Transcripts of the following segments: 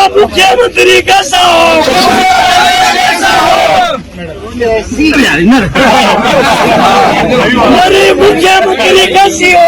मुख्यमंत्री कैसा हो, हमारी मुख्यमंत्री कैसी हो।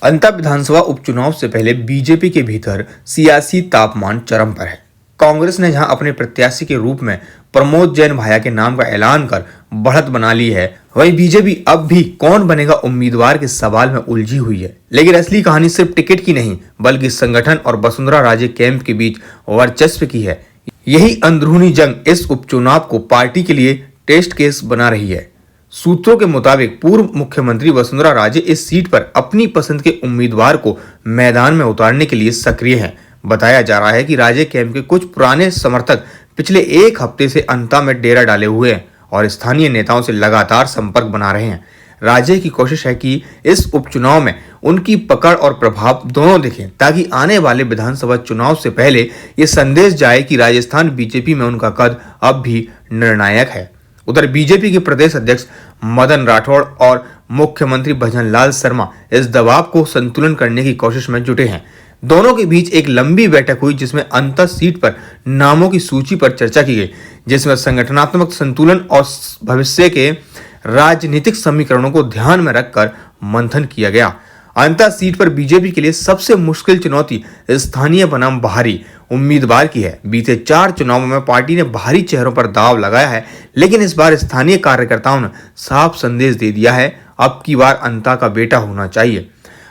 अंता विधानसभा उपचुनाव से पहले बीजेपी के भीतर सियासी तापमान चरम पर है। कांग्रेस ने जहां अपने प्रत्याशी के रूप में प्रमोद जैन भाया के नाम का ऐलान कर बढ़त बना ली है, वहीं बीजेपी अब भी कौन बनेगा उम्मीदवार के सवाल में उलझी हुई है। लेकिन असली कहानी सिर्फ टिकट की नहीं, बल्कि संगठन और वसुंधरा राजे कैंप के बीच वर्चस्व की है। यही अंदरूनी जंग इस उपचुनाव को पार्टी के लिए टेस्ट केस बना रही है। सूत्रों के मुताबिक पूर्व मुख्यमंत्री वसुंधरा राजे इस सीट पर अपनी पसंद के उम्मीदवार को मैदान में उतारने के लिए सक्रिय हैं। बताया जा रहा है कि राजे कैंप के कुछ पुराने समर्थक पिछले एक हफ्ते से अंता में डेरा डाले हुए हैं और स्थानीय नेताओं से लगातार संपर्क बना रहे हैं। राजे की कोशिश है कि इस उपचुनाव में उनकी पकड़ और प्रभाव दोनों दिखें, ताकि आने वाले विधानसभा चुनाव से पहले ये संदेश जाए कि राजस्थान बीजेपी में उनका कद अब भी निर्णायक है। उधर बीजेपी के प्रदेश अध्यक्ष मदन राठौड़ और मुख्यमंत्री भजनलाल शर्मा इस दबाव को संतुलन करने की कोशिश में जुटे हैं। दोनों के बीच एक लंबी बैठक हुई, जिसमें अंतर सीट पर नामों की सूची पर चर्चा की गई, जिसमें संगठनात्मक संतुलन और भविष्य के राजनीतिक समीकरणों को ध्यान में रखकर मंथन किया गया। अंतर सीट पर बीजेपी के लिए सबसे मुश्किल चुनौती स्थानीय बनाम बाहरी उम्मीदवार की है। बीते 4 चुनावों में पार्टी ने बाहरी चेहरों पर दांव लगाया है, लेकिन इस बार स्थानीय कार्यकर्ताओं ने साफ संदेश दे दिया है, अब की बार अंता का बेटा होना चाहिए।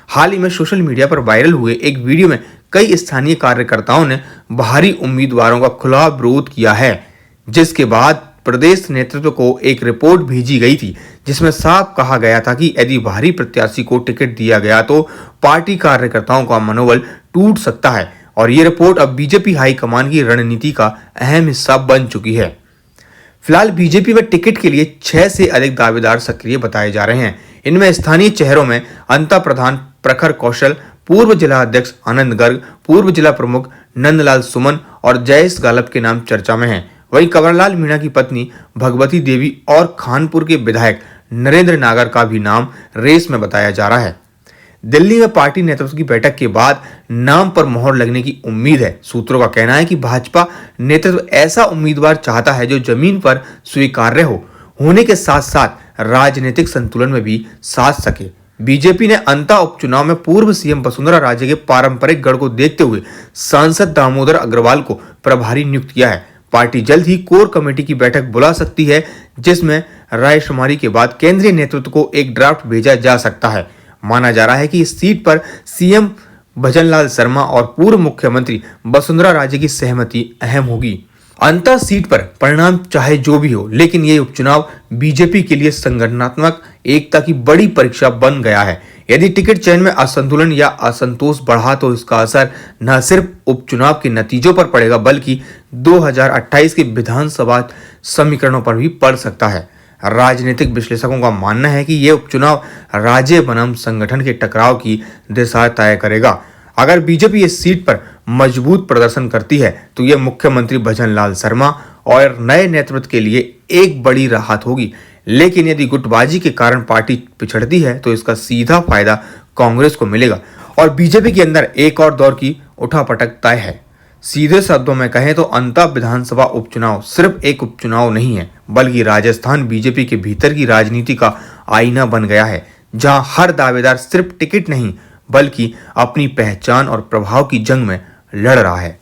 हाल ही में सोशल मीडिया पर वायरल हुए एक वीडियो में कई स्थानीय कार्यकर्ताओं ने बाहरी उम्मीदवारों का खुला विरोध किया है, जिसके बाद प्रदेश नेतृत्व को एक रिपोर्ट भेजी गई थी, जिसमें साफ कहा गया था कि यदि बाहरी प्रत्याशी को टिकट दिया गया तो पार्टी कार्यकर्ताओं का मनोबल टूट सकता है और ये रिपोर्ट अब बीजेपी हाईकमान की रणनीति का अहम हिस्सा बन चुकी है। फिलहाल बीजेपी में टिकट के लिए 6 से अधिक दावेदार सक्रिय बताए जा रहे हैं। इनमें स्थानीय चेहरों में अंता प्रधान प्रखर कौशल, पूर्व जिला अध्यक्ष आनंद गर्ग, पूर्व जिला प्रमुख नंदलाल सुमन और जयेश गालब के नाम चर्चा में हैं। वहीं कंवरलाल मीणा की पत्नी भगवती देवी और खानपुर के विधायक नरेंद्र नागर का भी नाम रेस में बताया जा रहा है। दिल्ली में पार्टी नेतृत्व की बैठक के बाद नाम पर मोहर लगने की उम्मीद है। सूत्रों का कहना है कि भाजपा नेतृत्व ऐसा उम्मीदवार चाहता है जो जमीन पर स्वीकार्य होने के साथ साथ राजनीतिक संतुलन में भी साथ सके। बीजेपी ने अंता उपचुनाव में पूर्व सीएम वसुंधरा राजे के पारंपरिक गढ़ को देखते हुए सांसद दामोदर अग्रवाल को प्रभारी नियुक्त किया है। पार्टी जल्द ही कोर कमेटी की बैठक बुला सकती है, जिसमें रायशुमारी के बाद केंद्रीय नेतृत्व को एक ड्राफ्ट भेजा जा सकता है। माना जा रहा है कि इस सीट पर सीएम भजनलाल शर्मा और पूर्व मुख्यमंत्री वसुंधरा राजे की सहमति अहम होगी। अंतर सीट पर परिणाम चाहे जो भी हो, लेकिन ये उपचुनाव बीजेपी के लिए संगठनात्मक एकता की बड़ी परीक्षा बन गया है। यदि टिकट चयन में असंतुलन या असंतोष बढ़ा तो इसका असर न सिर्फ उपचुनाव के नतीजों पर पड़ेगा, बल्कि 2028 के विधानसभा समीकरणों पर भी पड़ सकता है। राजनीतिक विश्लेषकों का मानना है कि यह उपचुनाव राज्य बनाम संगठन के टकराव की दिशा तय करेगा। अगर बीजेपी इस सीट पर मजबूत प्रदर्शन करती है तो यह मुख्यमंत्री भजनलाल शर्मा और नए नेतृत्व के लिए एक बड़ी राहत होगी। लेकिन यदि गुटबाजी के कारण पार्टी पिछड़ती है तो इसका सीधा फायदा कांग्रेस को मिलेगा और बीजेपी के अंदर एक और दौर की उठापटक तय है। सीधे शब्दों में कहें तो अंता विधानसभा उपचुनाव सिर्फ एक उपचुनाव नहीं है, बल्कि राजस्थान बीजेपी के भीतर की राजनीति का आईना बन गया है, जहां हर दावेदार सिर्फ टिकट नहीं बल्कि अपनी पहचान और प्रभाव की जंग में लड़ रहा है।